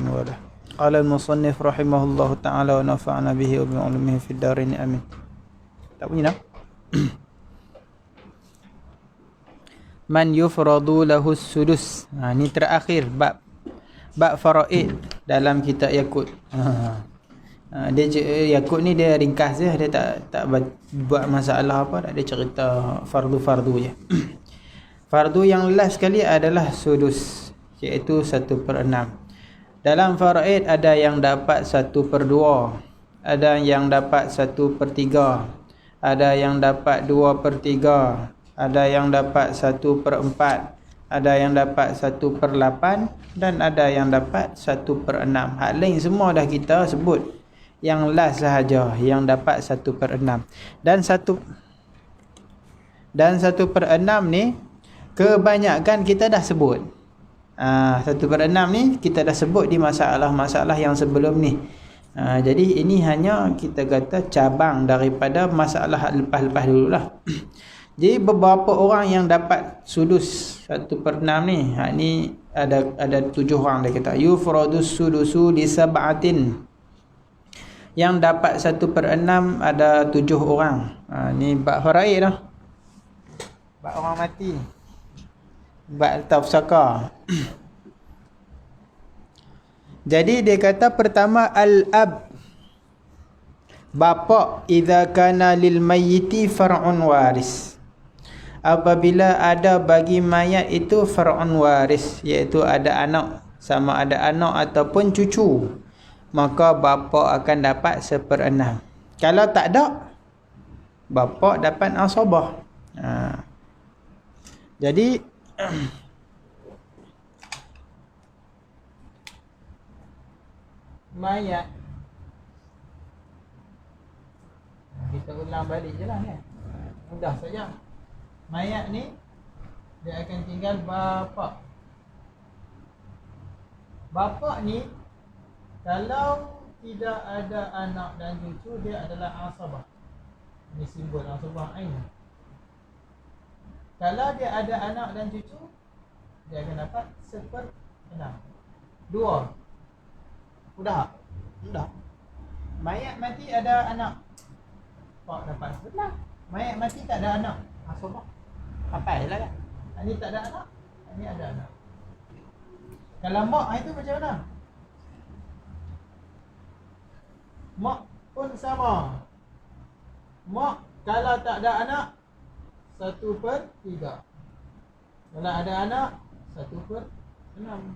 man wala. Qala al-musannif rahimahullahu ta'ala wa nafa'ana bihi wa bi'ulumihi fid darin amin. Tak bunyi dah. Man yufradu lahu sudus. Ni terakhir bab faraid dalam kitab Yaqut. Dia Yaqut ni dia ringkas je, dia tak buat masalah apa, tak, dia cerita fardu-fardu je. Fardu yang last sekali adalah sudus, iaitu 1/6. Dalam faraid ada yang dapat 1/2, ada yang dapat 1/3, ada yang dapat 2/3, ada yang dapat 1/4, ada yang dapat 1/8 dan ada yang dapat 1/6. Hak lain semua dah kita sebut. Yang last sahaja yang dapat 1/6. Dan 1/6 ni kebanyakan kita dah sebut. 1/6 ni kita dah sebut di masalah-masalah yang sebelum ni. Jadi ini hanya kita kata cabang daripada masalah lepas-lepas dululah. Jadi beberapa orang yang dapat sudus 1/6 ni, ni ada 7 orang dia kata. Yufradus sudusu li sab'atin. Yang dapat 1/6 ada 7 orang. Ni bab faraid dah. Bab orang mati. Bab tafsaka. Jadi dia kata pertama al-ab. Bapa idza kana lil mayyiti far'un waris. Apabila ada bagi mayat itu far'un waris, iaitu ada anak, sama ada anak ataupun cucu, maka bapa akan dapat 1/6. Kalau tak ada, bapa dapat asabah. Jadi mayat, kita ulang balik je lah kan, mudah saja. Mayat ni dia akan tinggal bapa. Bapa ni kalau tidak ada anak dan cucu, dia adalah asabah. Ini simbol asabah ain. Kalau dia ada anak dan cucu, dia akan dapat 1/6. 2. Sudah? Sudah. Mayat mati ada anak, pak dapat 1/6. Mayat mati tak ada anak, asabah. Apa lah kan? Ini tak ada anak, ini ada anak. Kalau mak itu macam mana? Mak pun sama. Mak kalau tak ada anak 1/3. Kalau ada anak 1/6.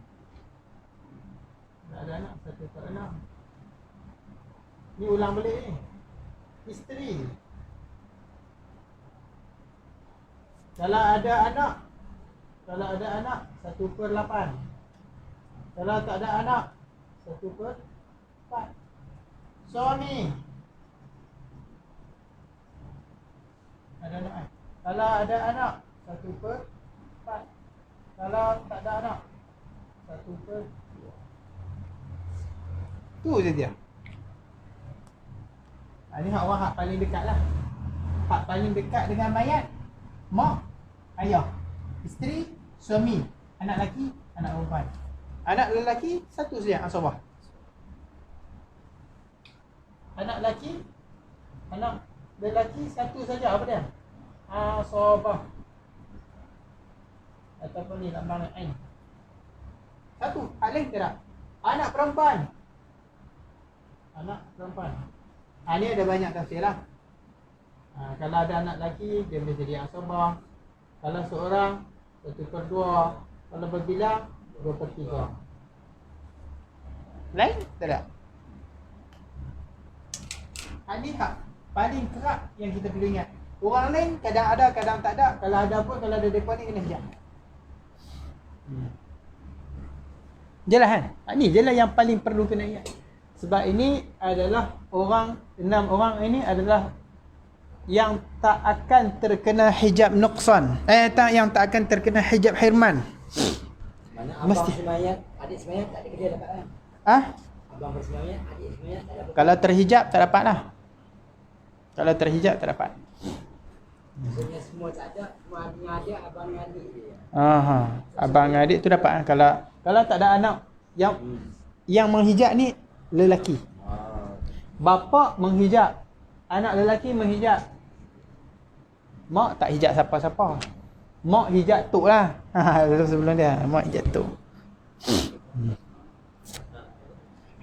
Kalau ada anak 1/6. Ni ulang balik ni. Isteri, kalau ada anak 1/8. Kalau tak ada anak 1/4. Suami ada anak. Kalau ada anak 1/4. Kalau tak ada anak 1/2. Tu je dia. Ini hak paling dekat lah. Hak paling dekat dengan mayat, mak, ayah, isteri, suami, anak lelaki, anak perempuan. Anak lelaki satu saja asabah. Anak lelaki satu saja, apa dia? Asabah. Ataupun ni lambang ain. Satu, hak lain tidak. Anak perempuan. Ni ada banyak tafsir lah. Kalau ada anak lelaki, dia boleh jadi asabah. Kalau seorang 1/2. Kalau berbilang 2/3. Lain tak ada. Ini hak paling kerap yang kita perlu ingat. Orang lain kadang ada, kadang tak ada. Kalau ada pun, kalau ada mereka ni kena hijab. Jelas kan? Ini je lah yang paling perlu kena ingat. Sebab ini adalah 6 orang ini adalah yang tak akan terkena hijab nuqsan. Yang tak akan terkena hijab hirman. Mana abang semayat, adik semayat tak ada kerja dapat kan? Abang bersemayat, adik semayat tak dapat. Kalau terhijab tak dapat lah. Kalau terhijab tak dapat. Maksudnya semua tak ada, semua adiknya ada, abang dengan adik dia. Abang dengan adik tu dapat. Kalau tak ada anak yang yang menghijab ni lelaki. Bapa menghijab, anak lelaki menghijab. Mak tak hijab siapa-siapa. Mak hijab tok lah. Sebelum dia, mak hijab tok.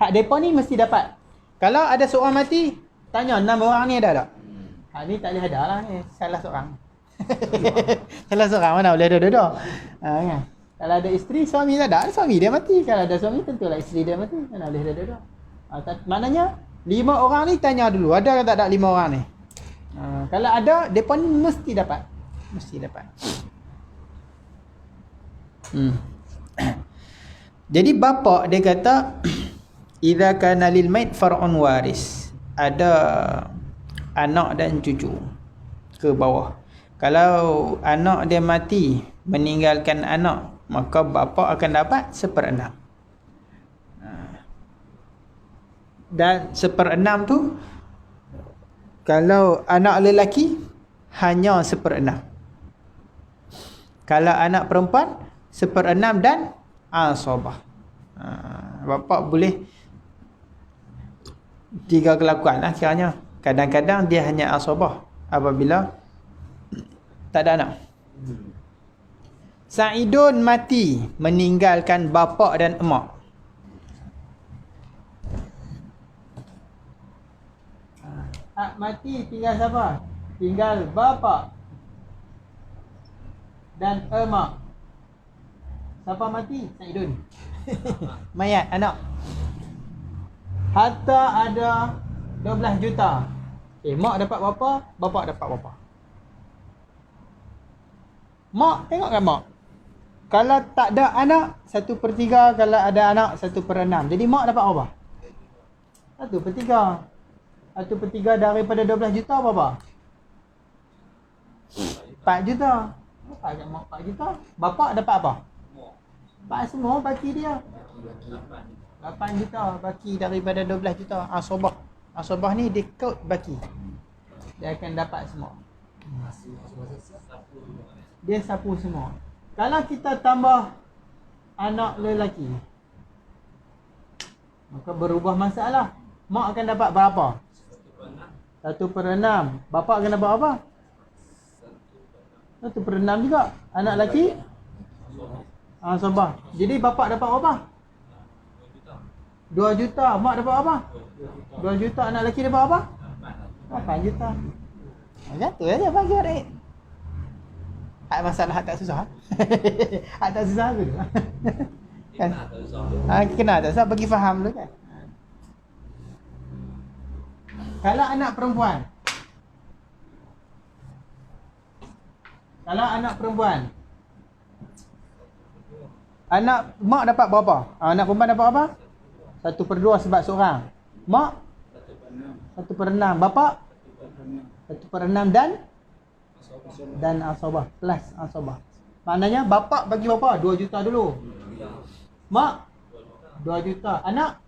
Hak depa ni mesti dapat. Kalau ada seorang mati, tanya 6 orang ni ada tak? Ni tak boleh ada lah ni. Salah seorang. Salah seorang mana boleh ada dua-dua. Kan? Kalau ada isteri, suami tak ada. Suami dia mati. Kalau ada suami, tentulah isteri dia mati. Mana boleh ada dua-dua. Maknanya 5 orang ni tanya dulu. Ada ke tak ada 5 orang ni? Kalau ada, mereka ni mesti dapat. Mesti dapat. Jadi bapa dia kata idza kana lil mait far'un waris. Ada anak dan cucu ke bawah. Kalau anak dia mati meninggalkan anak, maka bapa akan dapat 1/6. Dan 1/6 tu kalau anak lelaki hanya 1/6. Kalau anak perempuan 1/6 dan asabah. Bapa boleh 3 kelakuan lah kiranya. Kadang-kadang dia hanya asabah apabila tak ada anak. Sa'idun mati meninggalkan bapa dan emak. Mati tinggal siapa? Tinggal bapa dan emak. Siapa mati? Sa'idun. Mayat, anak. Harta ada 12 juta. Mak dapat berapa? Bapa dapat berapa? Mak, tengok kan mak. Kalau tak ada anak, 1/3. Kalau ada anak, 1/6. Jadi mak dapat berapa? 1/3. 1/3 daripada 12 juta berapa? 4 juta. Bapa mak 4 juta. Bapa dapat apa? Bapa semua baki dia. 8 juta baki daripada 12 juta. Asabah. Asabah ni dia kod baki. Dia akan dapat semua. Dia sapu semua. Kalau kita tambah anak lelaki, maka berubah masalah. Mak akan dapat berapa? 1/6. Bapa akan dapat apa? 1/6 juga. Anak lelaki asabah. Jadi bapa dapat berapa? 2 juta. Mak dapat apa? 2 juta. Anak lelaki dapat apa? 8 juta. Macam tu aja bagi adik. Hak masalah hak tak susah. Hak tak susah ke? Kan? Kena tak susah bagi faham dulu kan. Kalau anak perempuan. Kalau anak perempuan. Anak mak dapat berapa? Anak perempuan dapat apa? 1/2 sebab seorang. Mak 1/6. Bapa 1/6 dan asabah plus asabah. Maknanya bapa bagi berapa? 2 juta dulu. Mak 2 juta. Anak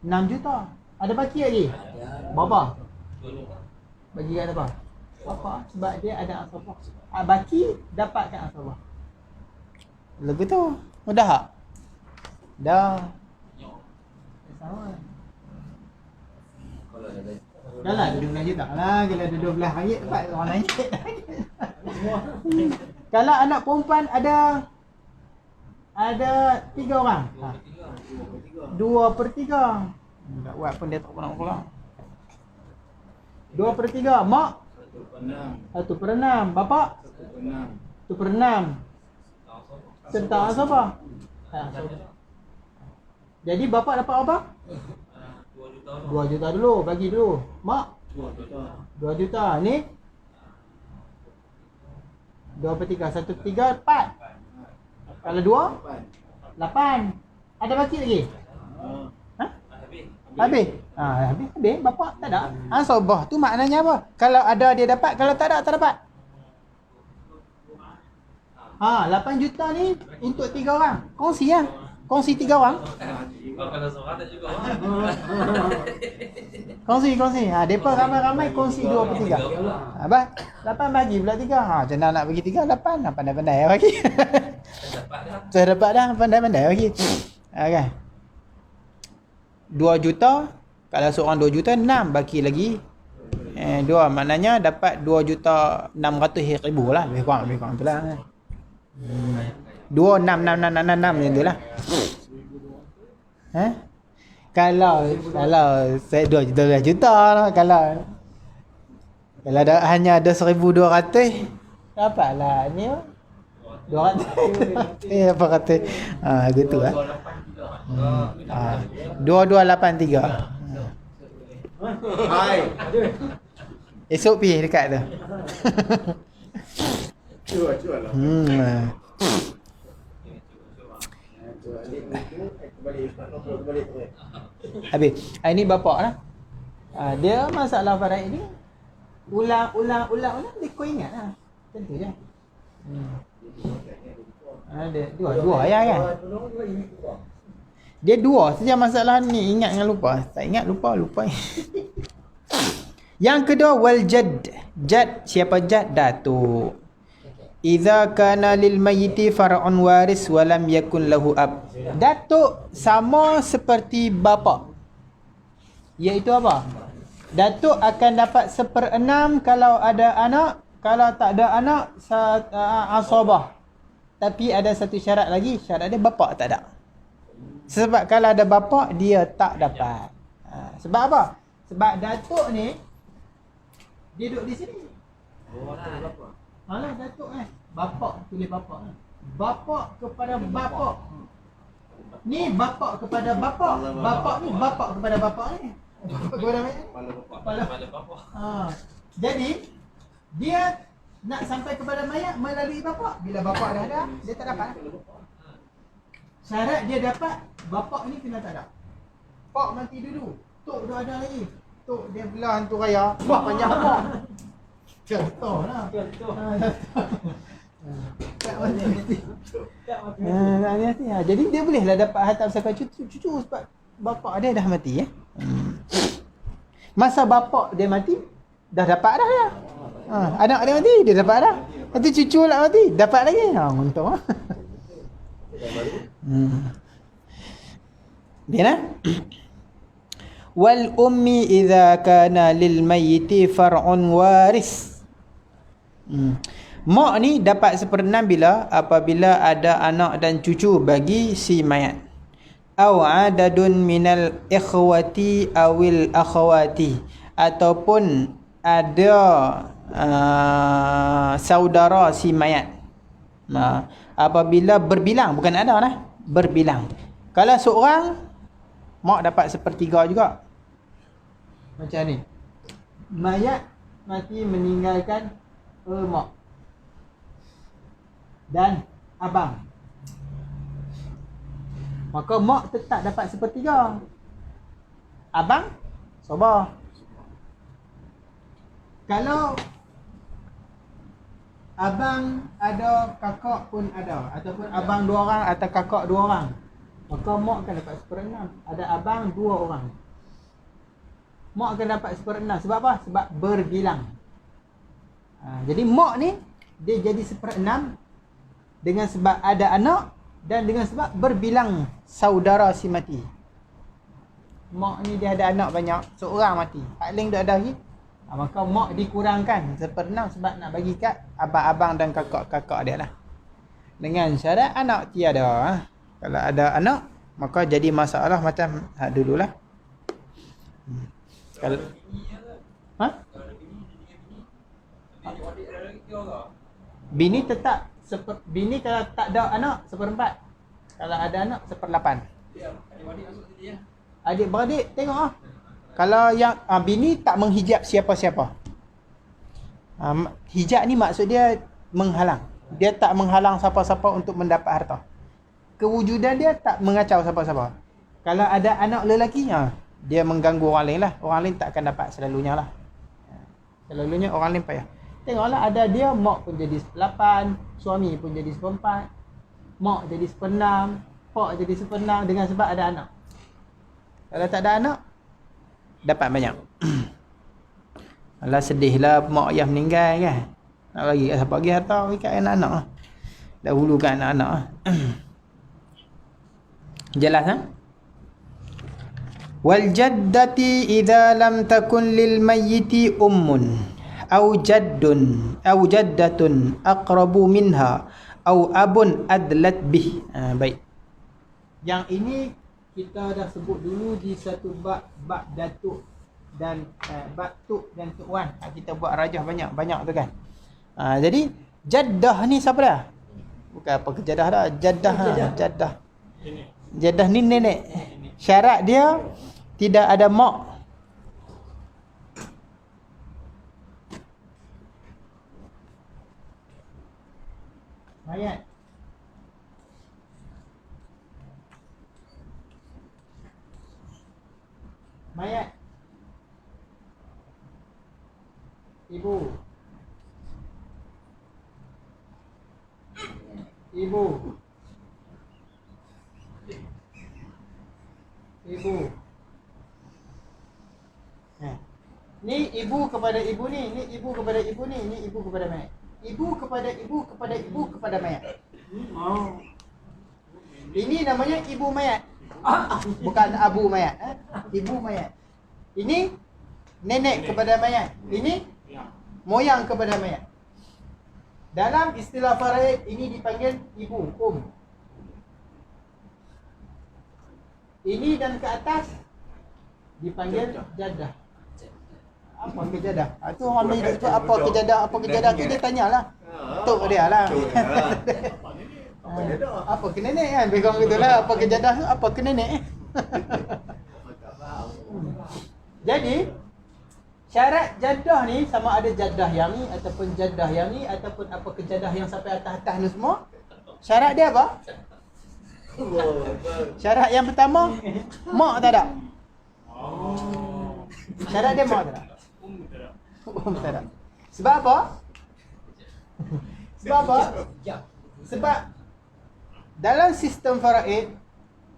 6 juta. Ada baki lagi? Bapa bagi kat apa? Bapa sebab dia ada asabah. Baki dapatkan asabah. Lagu tu mudah tak? Dah. Sama. Dah lah 12 juta lah. Kalau ada 12 ringgit dapat orang lain. Kalau anak perempuan ada 3 orang. 2/3. Tak buat pun dia tak pernah pulang. 2/3. Mak 1/6. Bapa 1/6. Serta asabah. Jadi bapa dapat apa? 2 juta dulu, bagi dulu. Mak 2 juta. Ni 2/3. 1/3 4. Kalau 2 8. Ada baki lagi? Habis? Habis. Bapa tak ada. Asabah tu maknanya apa? Kalau ada dia dapat, kalau tak ada tak dapat. 8 juta ni untuk 3 orang. Kongsi lah. Kongsi 3 orang. Kalau seorang tak juga. Kongsi. Depa ramai-ramai kongsi 2/3. Abah, 8 bagi pula 3. Macam mana nak bagi 3? 8. Pandai-pandai bagi. Saya dapat dah. Pandai-pandai bagi. Okay. 2 juta. Kalau seorang 2 juta, 6 baki lagi 2. Maknanya dapat 2,600,000 lah. Lebih kurang tu lah. 2, 6 macam tu lah. Kalau saya 2 juta lah. Kalau hanya ada 1,200, dapatlah ni 200. Apa kata? Gitu lah. 2283. Hai. Esok pergi dekat tu. Cuba lah. Habis. Ini bapak lah. Dia masalah faraid ni ulang dia kau ingat lah. Macam tu je. Ada dua ayat kan. Dia 2 saja masalah ni, ingat dengan lupa. Tak ingat lupa. Yang kedua wal jadd. Jadd, siapa jadd? Datuk. Idza kana lil mayyiti far'un waris wa lam yakun lahu ab. Datuk sama seperti bapa. Iaitu apa? Datuk akan dapat 1/6 kalau ada anak, kalau tak ada anak asabah. Tapi ada satu syarat lagi, syarat dia bapa tak ada. Sebab kalau ada bapa dia tak dapat. Sebab apa? Sebab datuk ni dia duduk di sini. Alah datuk bapa tulis bapa. Bapa kepada bapa. Ni bapa kepada bapa. Bapa ni bapa kepada bapa ni. Bapa kepada kepala bapa. Jadi dia nak sampai kepada mayat melalui bapa. Bila bapa dah ada, dia tak dapat. Syarat dia dapat, bapa ni kena tak ada. Pak mati dulu. Tok dah ada lagi. Tok dia belah hantu raya. Pak panjang apa? Contohlah. Tak mati. Jadi dia bolehlah dapat harta bersama cucu sebab bapa dia dah mati Masa bapa dia mati, dah dapat dah dia. Anak dia mati, dia dapat dah. Nanti cucu lah mati, dapat lagi. Untung lah. Dia nak? Wal ummi idza kana lil mayyiti far'un waris. Mak ni dapat 1/6 bila apabila ada anak dan cucu bagi si mayat. Aw adadun minal ikhwati awil akhawati, ataupun ada saudara si mayat. Apabila berbilang, bukan ada lah, berbilang. Kalau seorang, mak dapat 1/3 juga. Macam ni. Mayat mati meninggalkan mak dan abang. Maka mak tetap dapat 1/3. Abang sabar. Kalau abang ada, kakak pun ada, ataupun abang 2 orang atau kakak 2 orang, maka mak akan dapat 1/6. Ada abang 2 orang, mak akan dapat 1/6. Sebab apa? Sebab berbilang. Jadi mak ni dia jadi 1/6 dengan sebab ada anak dan dengan sebab berbilang saudara si mati. Mak ni dia ada anak banyak, seorang mati, paling dia ada lagi, maka mak dikurangkan 1/6 sebab nak bagi kat abang-abang dan kakak-kakak dia lah. Dengan syarat anak tiada. Kalau ada anak, maka jadi masalah macam dululah. Kalau bini tetap bini kalau tak ada anak 1/4. Kalau ada anak 1/8. Adik-beradik tengok Kalau yang bini tak menghijab siapa-siapa. Hijab ni maksud dia menghalang. Dia tak menghalang siapa-siapa untuk mendapat harta. Kewujudan dia tak mengacau siapa-siapa. Kalau ada anak lelaki, dia mengganggu orang lain lah. Orang lain tak akan dapat selalunya lah. Selalunya orang lain payah. Tengoklah, ada dia, mak pun jadi 1/8, suami pun jadi 1/4, mak jadi 1/6, pak jadi 1/6 dengan sebab ada anak. Kalau tak ada anak, dapat banyak. Alah, sedihlah mak ayah meninggal kan. Nak bagi kat siapa? Bagi harta, bagi kat anak-anak. Dahulu kat anak-anak. Jelas Wal jaddati idza lam takun lil mayyiti ummun aw jaddun aw jaddatun aqrabu minha aw abun adlat bih. Baik. Yang ini kita dah sebut dulu di satu bab datuk dan bab tuk dan tuan. Kita buat rajah banyak tu kan. Jadi jaddah ni siapa dah? Bukan apa ke jadah dah. Jaddah. Jaddah ni nenek. Syarat dia tidak ada mak. Mayat. Mayat. Ibu. Ibu. Ni ibu kepada ibu ni ibu kepada ibu ni ibu kepada mayat. Ibu kepada ibu kepada ibu kepada mayat. Ini namanya ibu mayat. Bukan abu mayat, ibu mayat. Ini nenek kepada mayat. Ini moyang kepada mayat. Dalam istilah faraid ini dipanggil ibu, Ini dan ke atas dipanggil jadah. Apa ke jadah? Tu orang Melayu tu apa ke jadah? Apa ke jadah tu dia tanyalah. Tok dia lah. Apa ke nenek kan? Begang gitulah. Apa ke jadah tu? Apa ke nenek? Jadi syarat jadah ni sama ada jadah yang ni ataupun jadah yang ni ataupun apa ke jadah yang sampai atas-atas ni semua. Syarat dia apa? Syarat yang pertama, mak tak ada. Syarat dia mak tak ada. Tak ada. Sebab apa? Sebab dalam sistem faraid,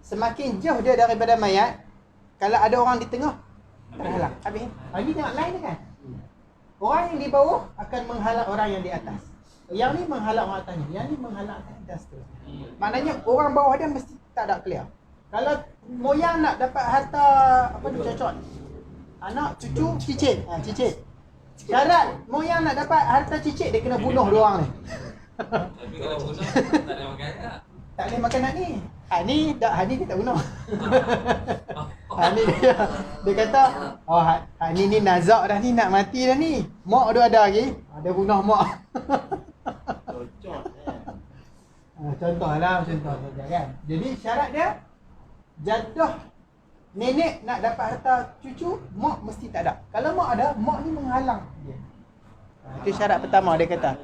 semakin jauh dia daripada mayat, kalau ada orang di tengah, terhalang. Habis. Ini tengok lain kan? Orang yang di bawah akan menghalang orang yang di atas. Yang ni menghalang orang atasnya, yang ni menghalang atas tu. Maknanya orang bawah dia mesti tak ada clear. Kalau moyang nak dapat harta apa tu cocok. Anak, cucu, cicit. Cicit. Syarat moyang nak dapat harta cicit dia kena bunuh dua orang ni. Tapi kalau bunuh tak ada makan tak? Tak boleh makan nak ni. Ni dia tak bunuh. Ni dia kata, ni nazak dah ni, nak mati dah ni. Mak dia ada lagi. Dia bunuh mak. Contohlah contoh saja kan. Jadi syarat dia jadah nenek nak dapat harta cucu, mak mesti tak ada. Kalau mak ada, mak ni menghalang dia. Itu syarat pertama dia kata.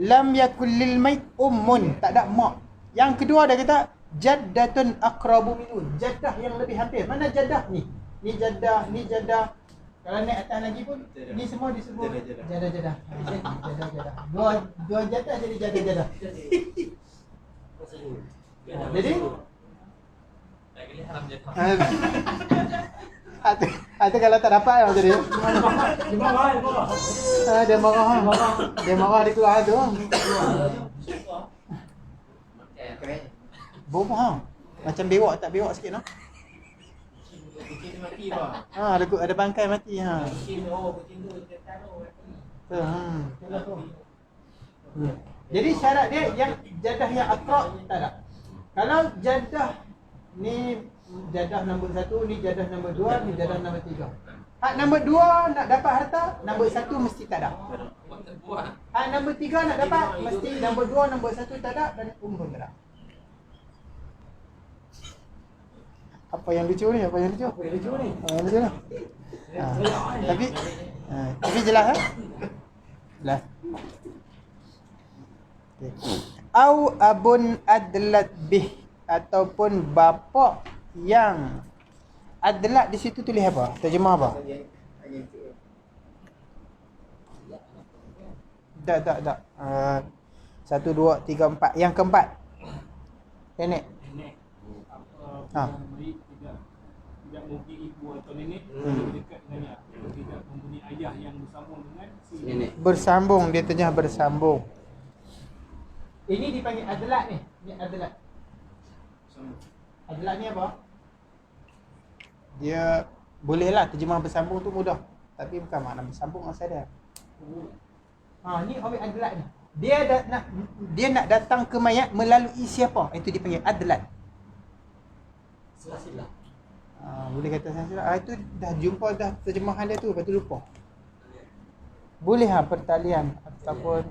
Lam yakul lil mait ummun, tak ada mak. Yang kedua dia kata jaddatun aqrabu minhu, jadah yang lebih hampir. Mana jadah ni? Ni jadah. Kalau naik atas lagi pun ni semua disebut jadah. Jadah. Dua jadah jadi jadah. Jadi tak kena haram jadah. Ada kalau tak dapat macam dia. Dia marah. Dia marah dia keluar tu. Bomoh. Macam bewak tak bewak sikit noh. Kucing mati bah. Ada bangkai mati Kucing tu dekat tu. Jadi syarat dia yang jadah yang akrab tak ada. Kalau jadah ni jadah nombor 1, ni jadah nombor 2, ni jadah nombor 3. Hak nombor 2 nak dapat harta, nombor 1 mesti tak ada. Hak nombor 3 nak dapat, mesti nombor 2, nombor 1 tak ada dan pun tak ada. Apa yang lucu ni? Tapi jelas Jelas. Au abun adlat bih, ataupun bapa yang adlat di situ tulis apa? Terjemah apa? Tak. 1, 2, 3, 4. Yang keempat. Nenek. Tidak mungkin ibu atau nenek dekat dengannya. Tidak mempunyai ayah yang bersambung dengan si nenek. Bersambung, dia tengah bersambung. Ini dipanggil adlat ni. Ni adlat. Adlat ni apa? Dia bolehlah terjemah bersambung tu mudah. Tapi bukan makna bersambung asal dia. Ni objek adlat ni. Dia nak datang ke mayat melalui siapa? Itu dipanggil adlat. Silah-silah. Boleh kata silsilah. Itu dah jumpa dah terjemahan dia tu, lepas tu lupa. Boleh pertalian ataupun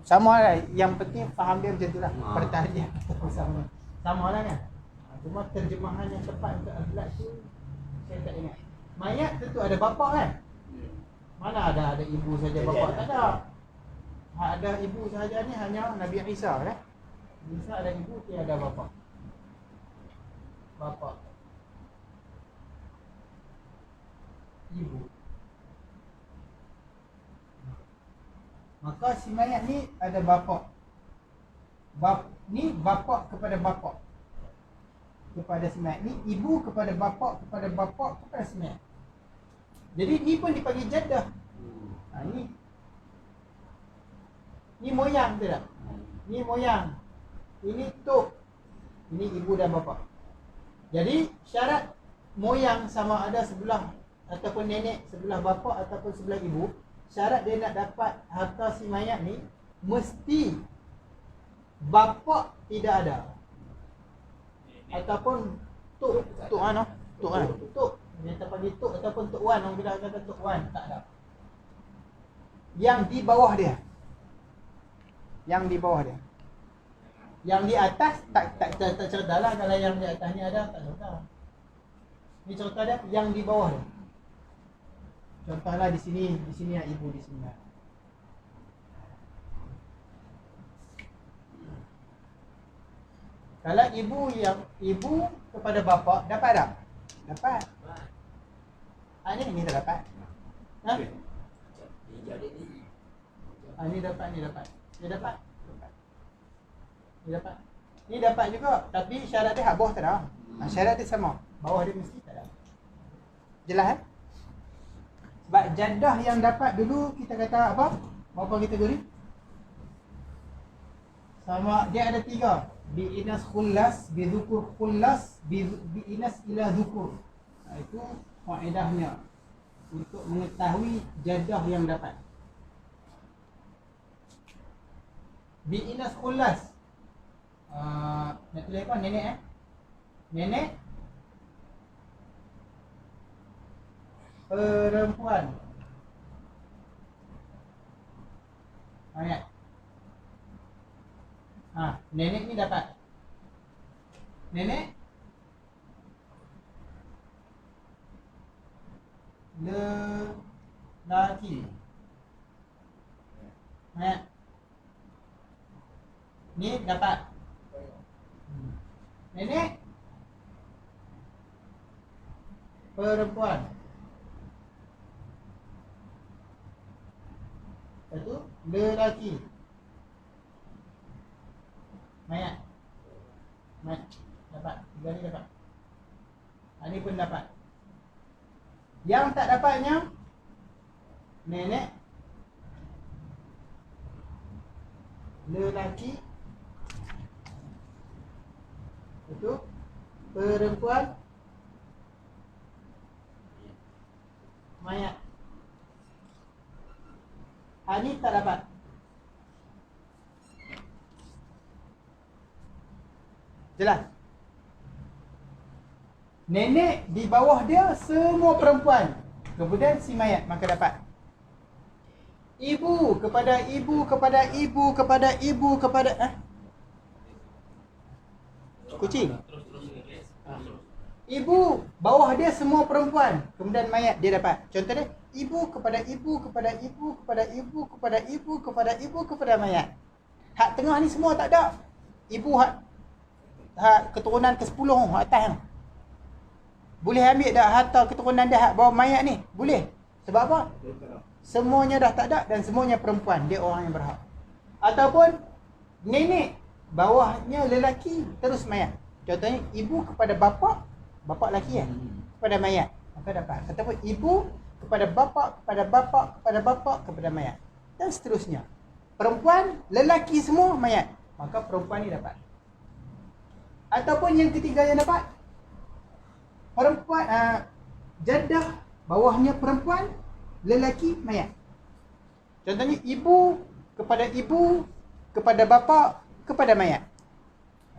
sama lah. Yang penting faham dia macam tu lah. Pertalian ataupun sama lah kan. Cuma terjemahan yang tepat untuk adlat tu saya tak ingat. Mayat tentu ada bapa kan? Mana ada ibu saja, bapa tak ada. Ada ibu sahaja ni hanya Nabi Isa kan? Isa ada ibu, tiada bapa. Bapa, ibu. Maka si mayat ni ada bapa. Ni bapa kepada bapa. Kepada si mayat ni, ibu kepada bapa kepada si mayat. Jadi ni pun dipanggil jaddah. Ni moyang tu tak? Ni moyang. Ini tok. Ini ibu dan bapa. Jadi syarat moyang sama ada sebelah ataupun nenek sebelah bapa ataupun sebelah ibu, syarat dia nak dapat harta si mayat ni mesti bapa tidak ada. Ataupun tok dia terpanggil tok ataupun tok wan, orang bila kata tok wan tak ada. Yang di bawah dia. Yang di atas tak cerita lah. Kalau yang di atas ni ada tak cerita. Ni cerita dia yang di bawah dia. Contohlah di sini yang ibu di sini. Kalau ibu kepada bapa dapat tak? Dapat. Ni tak dapat. Ni dapat. Dia dapat. Ni dapat juga, tapi syarat dia hak bawah tak ada. Syarat dia sama. Bawah dia mesti tak ada. Jelas Sebab jaddah yang dapat dulu kita kata apa? Berapa kategori? Sama, dia ada 3. Bi'inas khullas, bidhukur khullas, bi'inas ila dhukur. Itu faedahnya untuk mengetahui jaddah yang dapat. Bi'inas khullas, nak tulis apa? Nenek Nenek perempuan. Ayat. Nenek ni dapat. Nenek lelaki. Ayat. Ni dapat. Nenek perempuan. Itu lelaki. Mayat. Dapat. 3 ni dapat. Ini pun dapat. Yang tak dapatnya nenek lelaki. Itu perempuan mayat. Ini tak dapat. Jelas? Nenek di bawah dia semua perempuan. Kemudian si mayat maka dapat. Ibu kepada ibu kepada ibu kepada ibu kepada kucing. Ibu bawah dia semua perempuan. Kemudian mayat dia dapat. Contoh dia, ibu kepada ibu kepada ibu kepada ibu kepada ibu kepada ibu kepada mayat. Hak tengah ni semua tak ada. Ibu hak keturunan ke-10 hak atas. Boleh ambil dah harta keturunan dia hak bawah mayat ni? Boleh. Sebab apa? Semuanya dah tak ada dan semuanya perempuan. Dia orang yang berhak. Ataupun nenek bawahnya lelaki terus mayat. Contohnya ibu kepada bapa lelaki kepada mayat, maka dapat. Ataupun ibu kepada bapa kepada mayat. Dan seterusnya. Perempuan, lelaki semua mayat, maka perempuan ni dapat. Ataupun yang ketiga yang dapat perempuan, jaddah bawahnya perempuan, lelaki mayat. Contohnya ibu kepada bapa kepada mayat.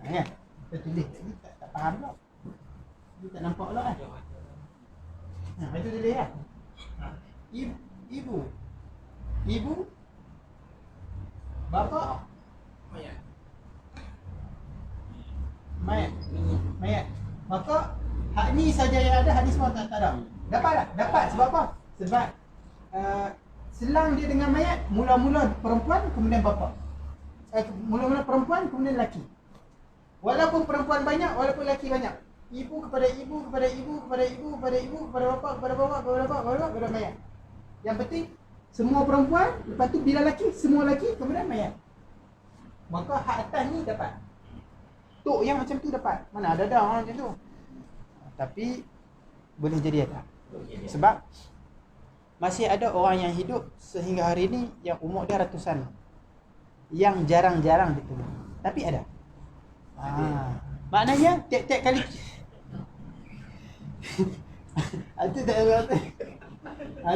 Ya. Kita tulis ni tak faham pula. Dia tak nampak pula kan. Itu tulis lah. Ibu bapa mayat. Maka hak ni saja yang ada, hak ni semua tak ada. Dapat tak? Dapat. Sebab apa? Sebab selang dia dengan mayat mula-mula perempuan kemudian bapa. Mula-mula perempuan kemudian lelaki. Walaupun perempuan banyak, walaupun lelaki banyak. Ibu kepada ibu, kepada ibu, kepada ibu, kepada ibu, kepada bapa, kepada bapa, kepada bapa, kepada mayat. Yang penting semua perempuan, lepas tu bila lelaki, semua lelaki kemudian mayat. Maka hak atas ni dapat. Tok yang macam tu dapat. Mana ada orang macam tu. Tapi boleh jadi ada. Sebab masih ada orang yang hidup sehingga hari ni yang umur dia ratusan, yang jarang-jarang ditolong. Tapi ada. Maknanya tiap-tiap kali itu tak ada.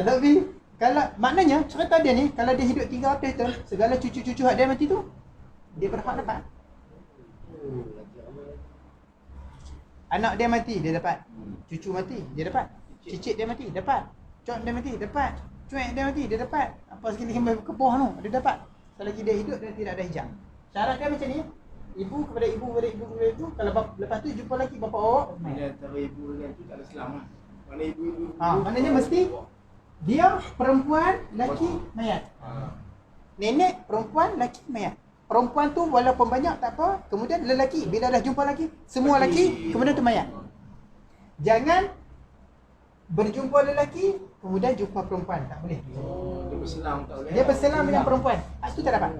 Tapi kalau maknanya cerita dia ni, kalau dia hidup 300 tahun, segala cucu-cucu hak dia mati tu, dia berhak dapat. Anak dia mati, dia dapat. Cucu mati, dia dapat. Cicit dia mati, dapat. Cok dia mati, dapat. Cuek dia mati, dia dapat. Apa sekali kembali kepoh tu, dia dapat. Selagi dia hidup dan tidak ada hijab. Syarat dia macam ni. Ibu kepada ibu, kepada ibu, kepada ibu. Kalau lepas tu jumpa lagi bapa awak. Mana antara ibu dengan tu tak ada selam lah. Mana ibu. Maknanya mesti dia perempuan, lelaki, mayat. Nenek, perempuan, lelaki, mayat. Perempuan tu walaupun banyak tak apa, kemudian lelaki, bila dah jumpa lagi, semua lelaki, kemudian tu mayat. Jangan berjumpa lelaki, kemudian jumpa perempuan, tak boleh. Dia berselam tak boleh. Dia berselam dengan perempuan, itu tak dapat.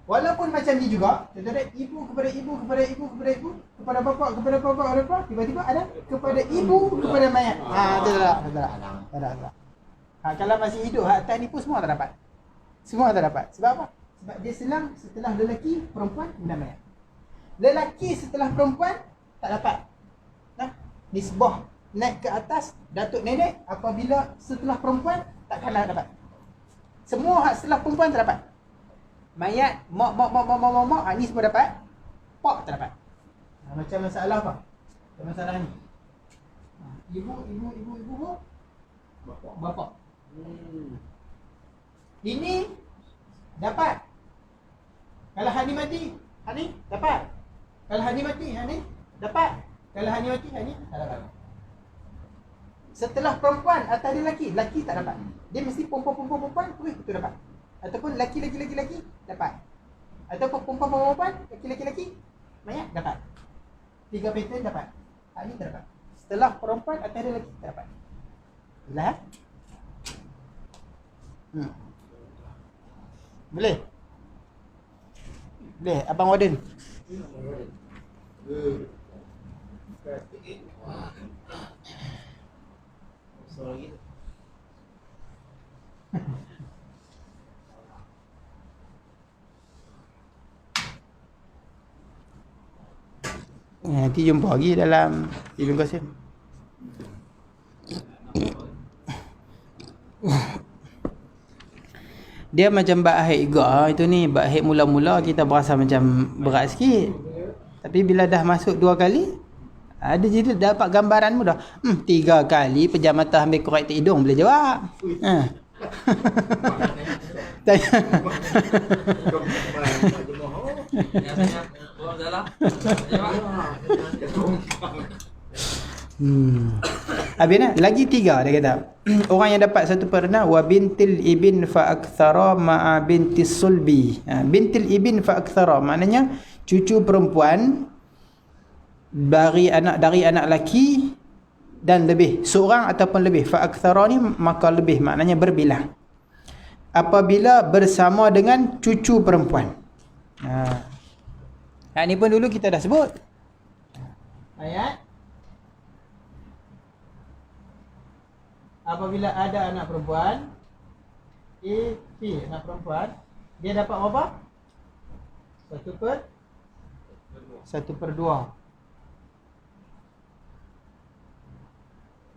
Walaupun macam ni juga, contohnya ibu kepada ibu, kepada ibu, kepada ibu, kepada bapa, kepada bapa, kepada bapa, tiba-tiba ada kepada ibu, kepada mayat. Itu tak ada. Kalau masih hidup, hak atas ni pun semua tak dapat. Semua tak dapat. Sebab apa? Sebab dia selang setelah lelaki, perempuan, kemudian mayat. Lelaki setelah perempuan, tak dapat. Nisbah naik ke atas, datuk nenek, apabila setelah perempuan, takkan dapat. Semua hak setelah perempuan tak dapat. Mayat, mak, ni semua dapat. Pak tak dapat. Macam masalah apa? Macam masalah ni. Ibu, bapa. Ini dapat. Kalau Hani mati, Hani dapat. Kalau Hani mati, Hani dapat. Kalau Hani mati, Hani tak dapat. Setelah perempuan atas dia lelaki tak dapat. Dia mesti perempuan, itu dapat. Ataupun lelaki, dapat. Ataupun perempuan, lelaki, mayat, dapat. 3 pattern dapat. Ini tak dapat. Setelah perempuan, atas dia lelaki, tak dapat. Boleh? Boleh? Boleh, Abang Warden. Sorry. Nanti jumpa lagi dalam Ibn Qasim. Dia macam bab haid juga. Itu ni bab haid mula-mula kita berasa macam berat sikit. Tapi bila dah masuk 2 kali, ada jadi dapat gambaran mudah. 3 kali pejam mata ambil korek hidung boleh jawab. Tanya. Habis nak lagi 3 dia kata. Orang yang dapat satu pernah wa bintil ibn fa aktsara ma'a bintis sulbi. Bintil ibn fa aktsara maknanya cucu perempuan dari anak lelaki dan lebih, seorang ataupun lebih. Fa aktsara ni maka lebih, maknanya berbilang. Apabila bersama dengan cucu perempuan. Ni pun dulu kita dah sebut. Ayat. Apabila ada anak perempuan, anak perempuan, dia dapat berapa? 1/2.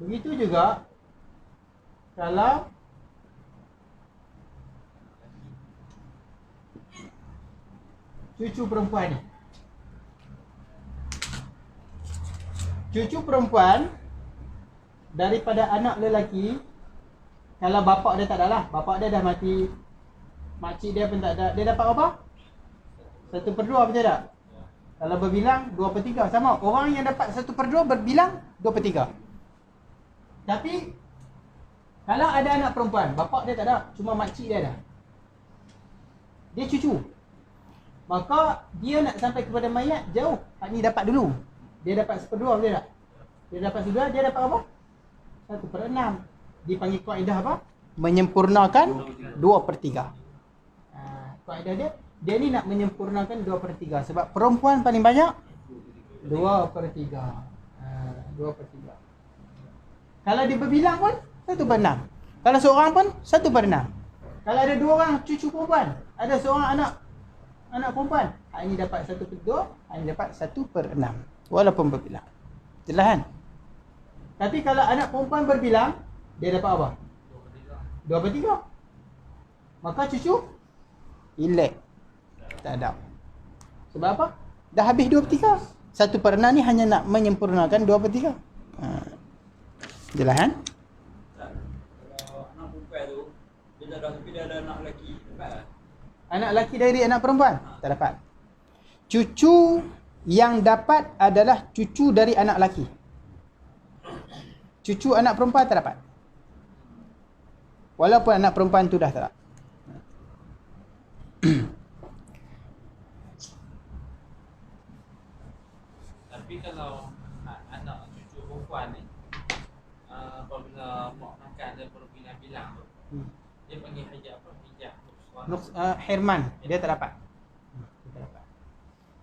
Begitu juga kalau cucu perempuan ni. Cucu perempuan daripada anak lelaki, kalau bapak dia tak ada lah, bapak dia dah mati, makcik dia pun tak ada, dia dapat apa? 1/2, betul tak? Kalau berbilang 2/3 sama. Orang yang dapat 1/2 berbilang 2/3. Tapi kalau ada anak perempuan, bapak dia tak ada, cuma makcik dia ada, dia cucu, maka dia nak sampai kepada mayat jauh. Hak ni dapat dulu. Dia dapat 1/2, betul tak? Dia dapat 1/2, dia dapat apa? 1/6. Dipanggil kaedah apa? Menyempurnakan 2/3. Kaedah dia ni nak menyempurnakan 2/3. Sebab perempuan paling banyak 2/3. 2/3. Kalau dia berbilang pun 1/6. Kalau seorang pun 1/6. Kalau ada 2 orang cucu perempuan, ada seorang anak perempuan, hak ni dapat 1/2, hak ni dapat 1/6. Walaupun berbilang. Jelas kan? Tapi kalau anak perempuan berbilang, dia dapat apa? 2/3. Maka cucu elak. Tak ada. Sebab apa? Dah habis 2/3. 1/6 ni hanya nak menyempurnakan 2/3. Jelas kan? Kalau anak perempuan tu, bila dah tapi dia ada anak lelaki, dapat tak? Anak lelaki dari anak perempuan? Tak dapat. Cucu yang dapat adalah cucu dari anak lelaki. Cucu anak perempuan tak dapat. Walaupun anak perempuan tu dah tak dapat. Tapi kalau anak cucu perempuan ni, apabila mak makan dia berbilang-bilang tu, dia panggil hijab apa? Hijab Hirman, dia tak dapat. Dia tak dapat.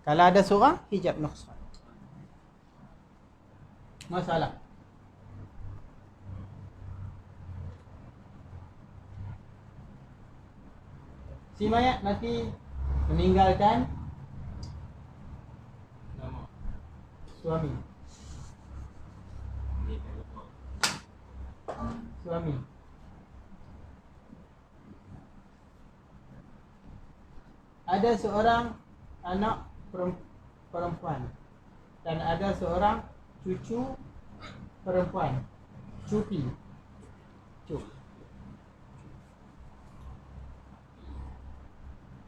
Kalau ada seorang, hijab nuqsan. Masalah. Si mayat mati meninggalkan suami. Suami. Ada seorang anak perempuan dan ada seorang cucu perempuan. Cupi.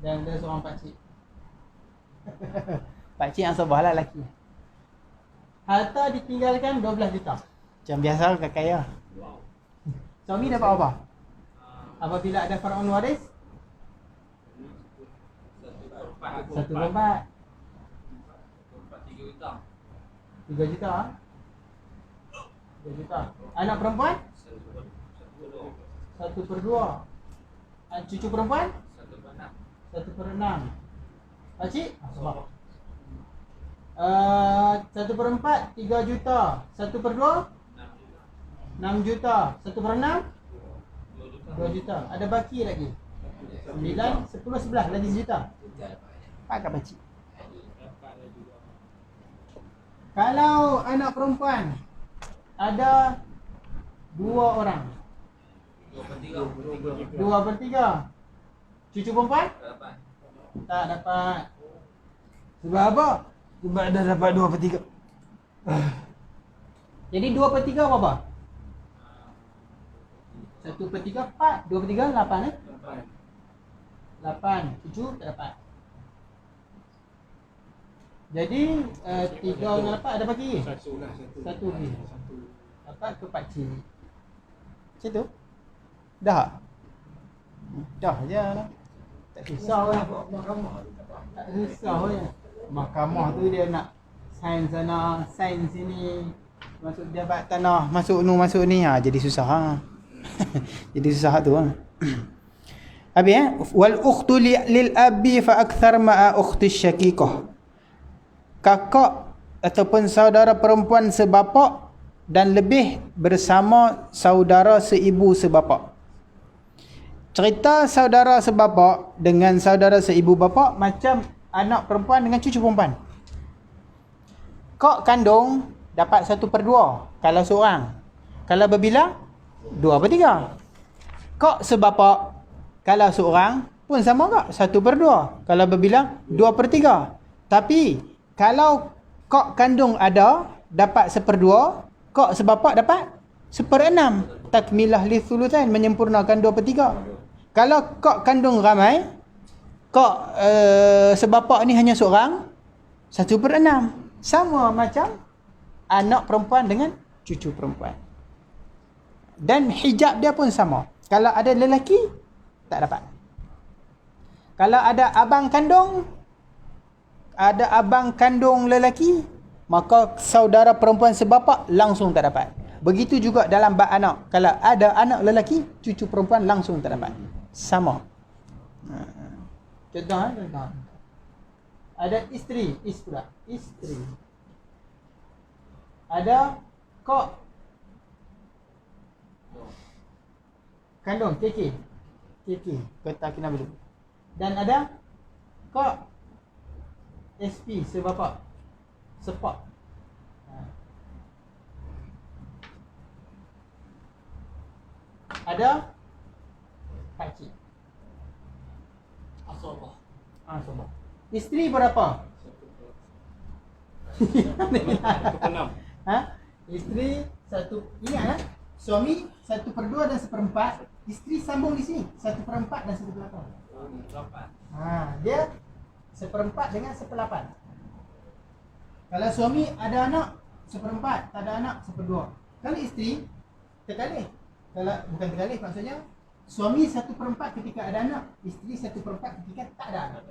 Dan ada seorang pakcik. Pakcik yang sabar lah lelaki. Harta ditinggalkan 12 juta. Macam biasa orang kaya. Suami dapat apa? Apabila ada faraun waris? 1/4. 3 juta. 3 juta. 3 juta. Anak perempuan? 1/2. Cucu perempuan? 1/6. Pakcik? Sebab 1/4 3 juta. 1/2 6 juta. 1/6 2 juta. Ada baki lagi 9, 10, 11 lagi sejuta. Pakai pakcik. Kalau anak perempuan ada 2 orang, 2/3. Cucu perempuan? Tak dapat. Sebab apa? Sebab dah dapat 2/3. Jadi 2/3 berapa? 1/3 4, 2/3 8 8. Cucu tak dapat. Jadi 3 dengan 8 ada bagi? Satu lah. Satu lagi. Dapat ke pakcik. Macam tu? Dah? Dah je lah. Tak susah lah. Tak susah je. Mahkamah tu dia nak sign sana, sign sini, masuk jabat tanah, masuk ni. Jadi susah ha. Jadi susah tu ha. Habis wal ukhtu lil abi fa akthar ma'a ukhti syaqiqah. Kakak ataupun saudara perempuan sebapak dan lebih bersama saudara seibu sebapak. Cerita saudara sebapak dengan saudara seibu bapa macam anak perempuan dengan cucu perempuan. Kak kandung dapat 1/2 kalau seorang. Kalau berbilang 2/3. Kok sebapa kalau seorang pun sama tak? 1/2. Kalau berbilang 2/3. Tapi kalau kok kandung ada dapat 1/2, kok sebapa dapat 1/6. Takmilah li thuluthain, menyempurnakan 2/3. Kalau kok kandung ramai, kok sebapa ni hanya seorang, 1/6. Sama macam anak perempuan dengan cucu perempuan. Dan hijab dia pun sama. Kalau ada lelaki, tak dapat. Kalau ada abang kandung lelaki, maka saudara perempuan sebapa langsung tak dapat. Begitu juga dalam bab anak. Kalau ada anak lelaki, cucu perempuan langsung tak dapat. Sama. Contoh. Ada isteri. Ada kok kandung, keki. Kata kena dulu. Dan ada kok SP, sebapa. Sepak. Ada pakcik. Asabah. Asabah. Isteri berapa? 1/6. Isteri satu. Ingat suami 1/2 dan 1/4. Isteri sambung di sini 1/4 dan 1/8. Dia 1/4 dengan 1/8. Kalau suami ada anak 1/4, tak ada anak 1/2. Kalau isteri terkali. Kalau bukan terkali, maksudnya suami 1/4 ketika ada anak, isteri 1/4 ketika tak ada anak.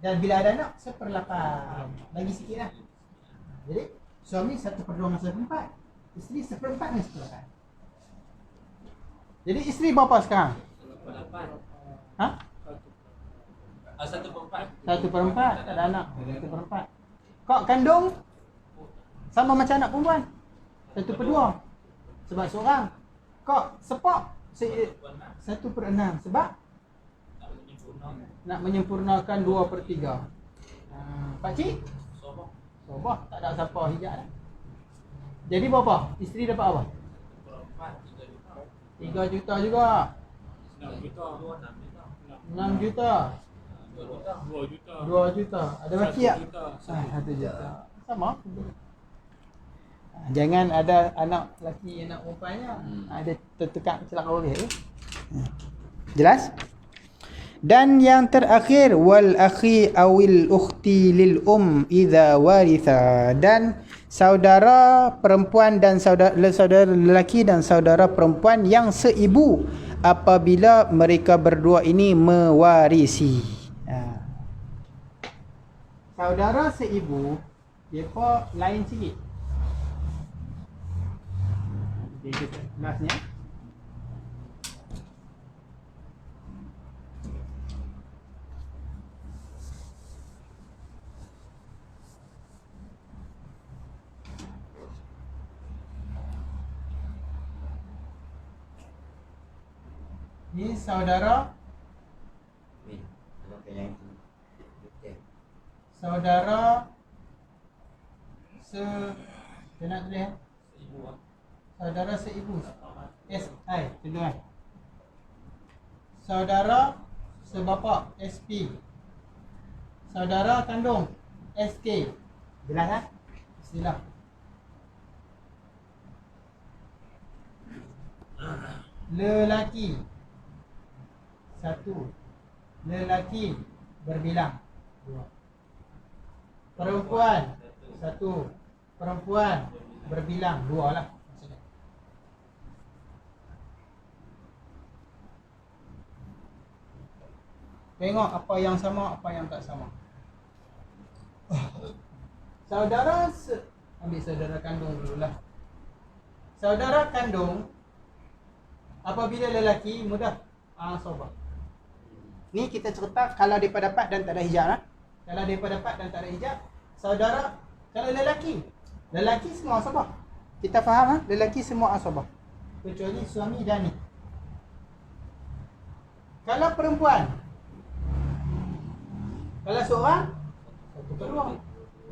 Dan bila ada anak 1/8. Lagi sikit lah. Jadi suami 1/2 dengan 1/4, isteri 1/4 dengan 1/8. Jadi isteri berapa sekarang? 1/4. Tak ada anak. 1/4. Kok kandung sama macam anak perempuan, 1/2. Sebab seorang. Kok sepak 1/6. Sebab nak menyempurnakan 2/3. Pakcik? Sobah. Tak ada siapa hijab dah. Jadi berapa? Isteri dapat apa? 3 juta juga. 6 juta. 6 juta. 2 juta. Ada laki tak? 1 juta. Sama. Jangan ada anak lelaki, anak perempuannya. Ada tertekak celaka boleh. Jelas? Dan yang terakhir, wal akhi awil ukhti lil idza waritha. Dan saudara perempuan dan saudara lelaki dan saudara perempuan yang seibu apabila mereka berdua ini mewarisi. Saudara seibu, depa lain sikit. Dia kelasnya. Ni saudara nak tulis saudara seibu SI tulis. Saudara sebapa SP. Saudara kandung SK. Jelas tak? Istilah. Lelaki 1. Lelaki berbilang 2. Perempuan 1. Perempuan berbilang 2 lah maksudnya. Tengok apa yang sama, apa yang tak sama. Ambil saudara kandung dululah. Saudara kandung apabila lelaki mudah asabah. Ni kita cerita kalau depa dapat dan tak ada hijab lah. Kalau depa dapat dan tak ada hijab, saudara kalau lelaki semua asabah. Kita faham lelaki semua asabah. Kecuali suami dan ni. Kalau perempuan, kalau seorang 1/2.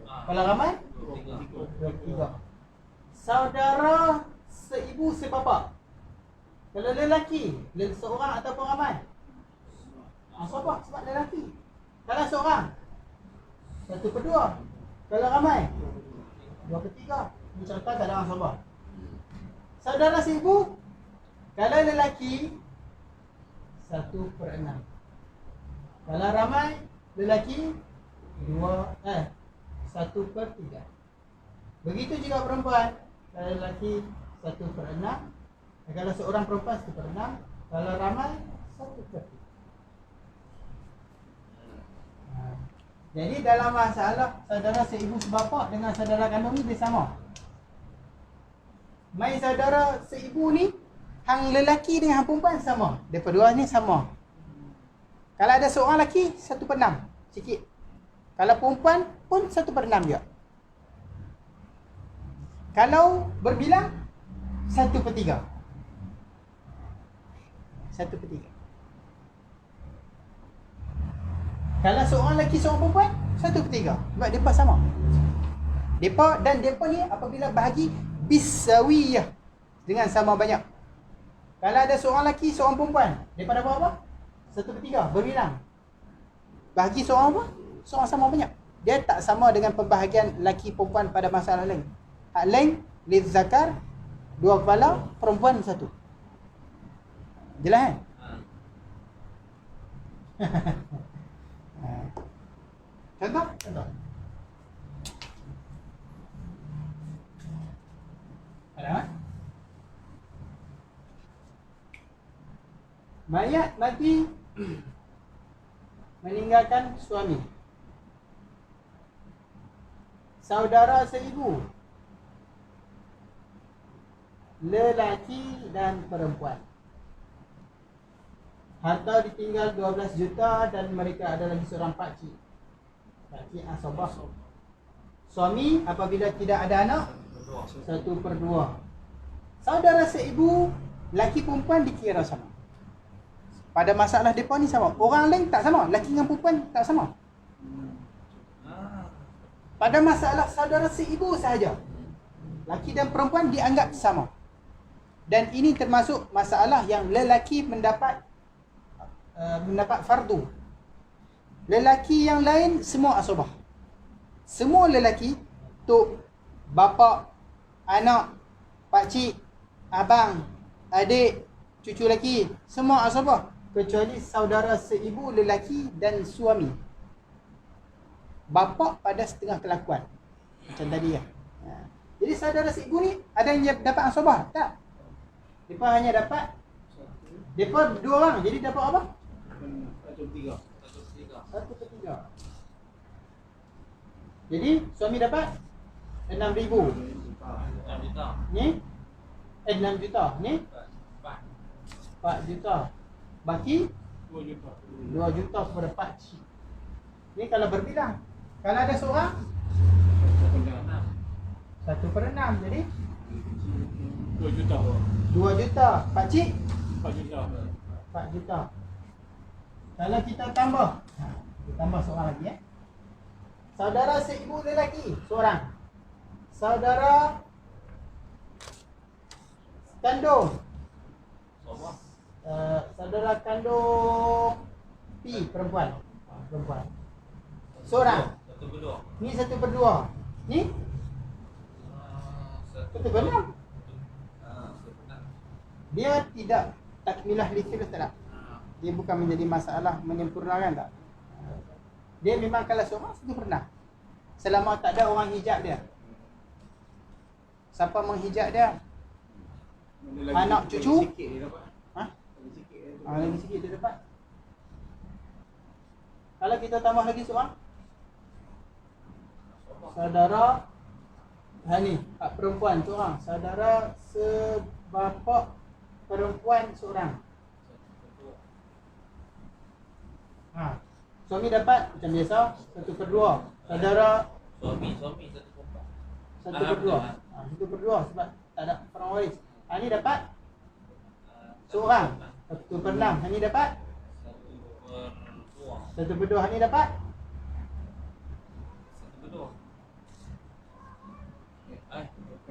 Kalau ramai 2/3. Saudara seibu sebapa. Kalau lelaki, seorang ataupun ramai? Sabah sebab lelaki. Kalau seorang, 1/2. Kalau ramai, 2/3. Ini contoh keadaan sabah. Saudara seibu, kalau lelaki 1/6. Kalau ramai lelaki 1/3. Begitu juga perempuan. Kalau lelaki 1/6. Kalau seorang perempuan 1/6. Kalau ramai 1/3. Jadi dalam masalah saudara seibu sebapa dengan saudara kandung ni dia sama. Mai saudara seibu ni hang lelaki dengan hang perempuan sama. Depa dua ni sama. Kalau ada seorang lelaki 1/6 sikit. Kalau perempuan pun 1/6 juga. Kalau berbilang 1/3. 1/3. Kalau seorang lelaki seorang perempuan 1/3. Sebab depa sama. Depa ni apabila bahagi bisawiyah dengan sama banyak. Kalau ada seorang lelaki seorang perempuan, depa dapat apa? 1/3 berbilang. Bahagi seorang apa? Seorang sama banyak. Dia tak sama dengan pembahagian lelaki perempuan pada masalah lain. Hak lain lil zakar 2 kepala, perempuan 1. Jelas kan? Contoh? Ada? Mayat mati meninggalkan suami, saudara seibu, lelaki dan perempuan. Harta ditinggal 12 juta dan mereka ada lagi seorang pakcik. Pakcik asabah. Suami apabila tidak ada anak 1/2. Saudara seibu, laki perempuan dikira sama. Pada masalah depa ni sama. Orang lain tak sama, laki dengan perempuan tak sama. Pada masalah saudara seibu sahaja, laki dan perempuan dianggap sama. Dan ini termasuk masalah yang lelaki mendapat fardu. Lelaki yang lain semua asabah. Semua lelaki, tok, bapa, anak, pakcik, abang, adik, cucu lelaki, semua asabah kecuali saudara seibu lelaki dan suami. Bapa pada setengah kelakuan. Macam tadi ya. Jadi saudara seibu ni ada yang dapat asabah? Tak. Depa hanya dapat, depa 2 orang, jadi dapat apa? 1/3. 1/3. Jadi suami dapat 6,000. 6 juta. Ni 6 juta. Ni 4 juta. Baki 2 juta. 2 juta kepada pakcik. Ni kalau berbilang. Kalau ada seorang 1/6. Jadi 2 juta. 2 juta. Pakcik 4 juta. 4 juta. Kalau kita tambah, kita tambah seorang lagi Saudara seibu lelaki seorang. Saudara kandung, saudara kandung P perempuan. Perempuan seorang. 1/2. Ni 1/2. Ni 1/6. Dia tidak takmilah li thuluth tak. Dia bukan menjadi masalah menyempurnakan tak. Dia memang kalau seorang 1/6. Selama tak ada orang hijab dia. Siapa menghijab dia? Anak cucu? Sikit dia dapat. Ha? Lagi sikit dia Lagi sikit dia dapat. Kalau kita tambah lagi seorang, saudara ni, perempuan seorang. Saudara sebapa perempuan seorang. Suami dapat macam biasa 1/2. Saudara Suami 1/4. 1/2. 1/2 sebab tak ada orang waris. Ni dapat seorang 1/6. Ni dapat 1/2. Ni dapat 1/2.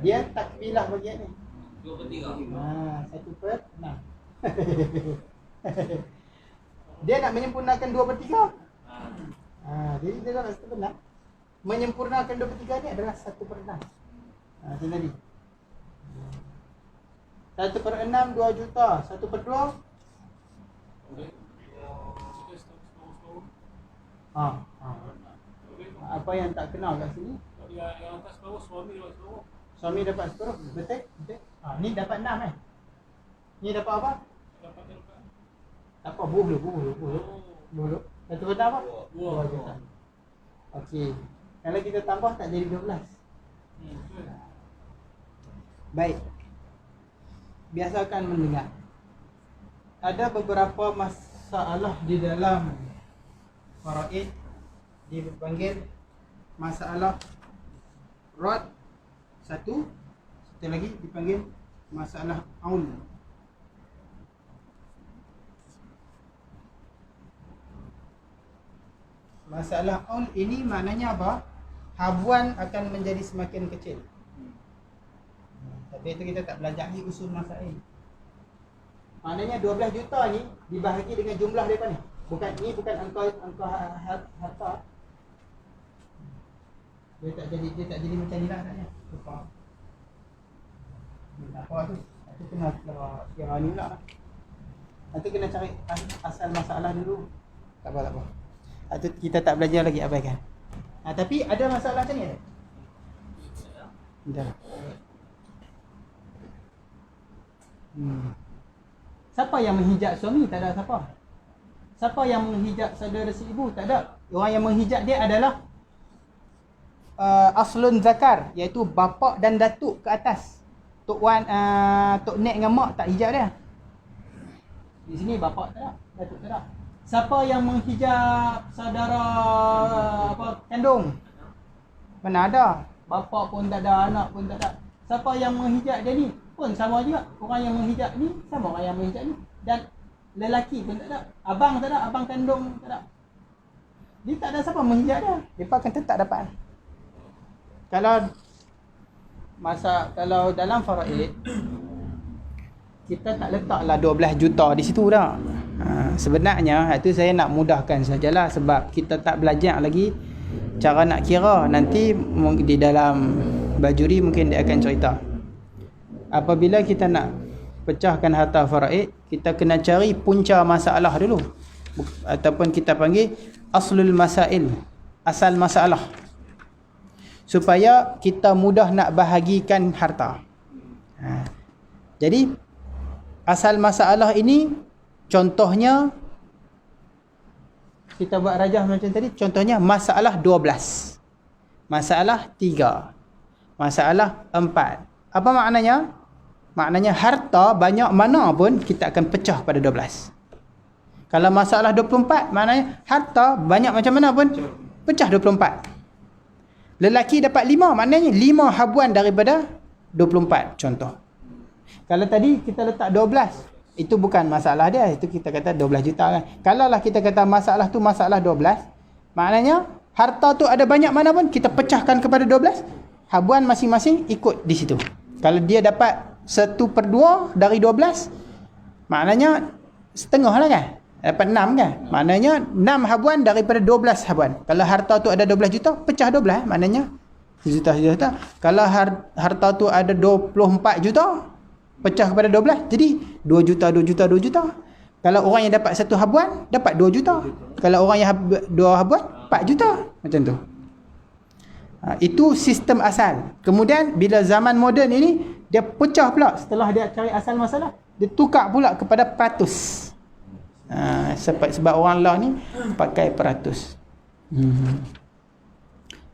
dia takmilah bagian ni. 2/3. 1/6. Dia nak menyempurnakan 2/3. Jadi dia nak 1/6. Menyempurnakan 2/3 ni adalah 1/6. Macam tadi. 1/6 2 juta. 1/2 apa yang tak kenal kat sini? Yang atas bawah suami dapat separuh. Suami dapat separuh. Betul? Betul. Ni dapat 6 kan? Ni dapat apa? Dapat dekat. Apa? Bulu. Bulu. 1/6 apa? 2 juta. Okey. Kalau kita tambah tak jadi 12. Baik. Biasakan mendengar. Ada beberapa masalah di dalam faraid dipanggil masalah rad. Satu lagi dipanggil masalah aul. Masalah aul ini maknanya apa? Habuan akan menjadi semakin kecil. Tapi itu kita tak belajar ni usul masail. Maknanya 12 juta ni dibahagi dengan jumlah depa ni. Bukan angka harta. Dia tak jadi macam ni lah taknya. Lupa. Tak apa tu. Itu kena kira ni pula. Nanti kena cari asal masalah dulu. Tak apa. Itu kita tak belajar lagi abaikan. Tapi ada masalah macam ni ada? Dah. Siapa yang menghijab suami? Tak ada siapa. Siapa yang menghijab saudara si ibu? Tak ada. Orang yang menghijab dia adalah aslun zakar, iaitu bapa dan datuk ke atas. Tok Wan, Tok Nek dengan mak tak hijab dia. Di sini bapa tak ada, datuk tak ada. Siapa yang menghijab saudara kandung? Mana ada? Bapa pun tak ada, anak pun tak ada. Siapa yang menghijab dia ni pun sama juga. Orang yang menghijab ni sama orang yang menghijab ni. Dan lelaki pun tak ada. Abang tak ada, abang kandung tak ada. Dia tak ada siapa menghijab dia. Dia akan tetap dapat. Kalau dalam faraid kita tak letaklah 12 juta di situ dah. Sebenarnya itu saya nak mudahkan sajalah sebab kita tak belajar lagi cara nak kira. Nanti di dalam bajuri mungkin dia akan cerita. Apabila kita nak pecahkan harta faraid, kita kena cari punca masalah dulu. Ataupun kita panggil aslul masail, asal masalah. Supaya kita mudah nak bahagikan harta. Jadi asal masalah ini contohnya kita buat rajah macam tadi, contohnya masalah 12, masalah 3, masalah 4. Apa maknanya? Maknanya harta banyak mana pun kita akan pecah pada 12. Kalau masalah 24, maknanya harta banyak macam mana pun pecah 24. Lelaki dapat 5, maknanya 5 habuan daripada 24 contoh. Kalau tadi kita letak 12, itu bukan masalah dia, itu kita kata 12 juta kan. Kalau lah kita kata masalah tu masalah 12, maknanya harta tu ada banyak mana pun kita pecahkan kepada 12, habuan masing-masing ikut di situ. Kalau dia dapat 1/2 dari 12, maknanya setengah lah kan. Dapat 6 kan. Maknanya 6 habuan daripada 12 habuan. Kalau harta tu ada 12 juta, pecah 12, maknanya sejuta. Kalau harta tu ada 24 juta, pecah kepada 12, jadi 2 juta. Kalau orang yang dapat 1 habuan, dapat 2 juta. Kalau orang yang 2 habuan, 4 juta. Macam tu. Itu sistem asal. Kemudian bila zaman moden ini, dia pecah pula. Setelah dia cari asal masalah, dia tukar pula kepada peratus. Sebab orang lah ni pakai peratus.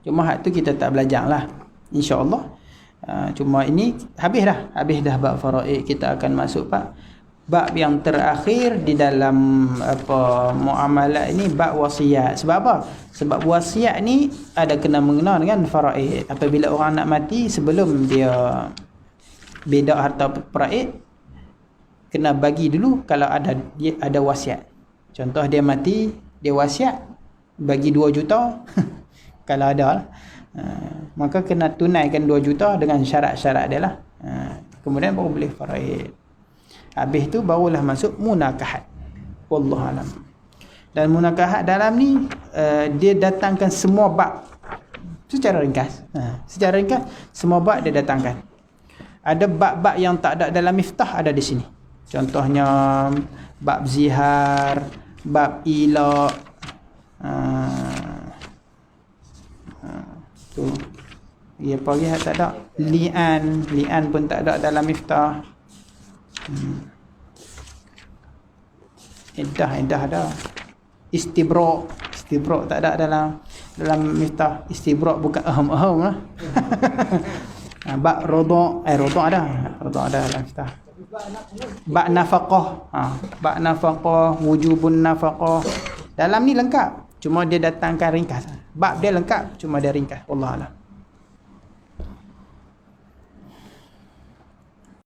Cuma hak tu kita tak belajar lah, InsyaAllah. Cuma ini habis dah bab faraid. Kita akan masuk bab yang terakhir di dalam muamalat ini, bab wasiat. Sebab apa? Sebab wasiat ni ada kena mengena dengan faraid. Apabila orang nak mati, sebelum dia beda harta faraid, kena bagi dulu kalau dia ada wasiat. Contoh dia mati, dia wasiat bagi 2 juta kalau ada lah. Maka kena tunaikan 2 juta dengan syarat-syarat dia lah. kemudian baru boleh faraid. Habis tu barulah masuk munakahat. Wallahu alam. Dan munakahat dalam ni dia datangkan semua bab secara ringkas. Secara ringkas semua bab dia datangkan. Ada bab-bab yang tak ada dalam miftah, ada di sini. Contohnya bab zihar, bab ilaq, tu. Ya pagi tak ada. Li'an pun tak ada dalam miftah. Iddah ada. Istibra' tak ada dalam miftah. Istibra' bukan aham lah. Bab rodo' ada dalam miftah. Bab nafaqah, bab nafaqah, wujubun nafaqah. Dalam ni lengkap, cuma dia datangkan ringkas. Bab dia lengkap, cuma dia ringkas. Wallahu a'lam.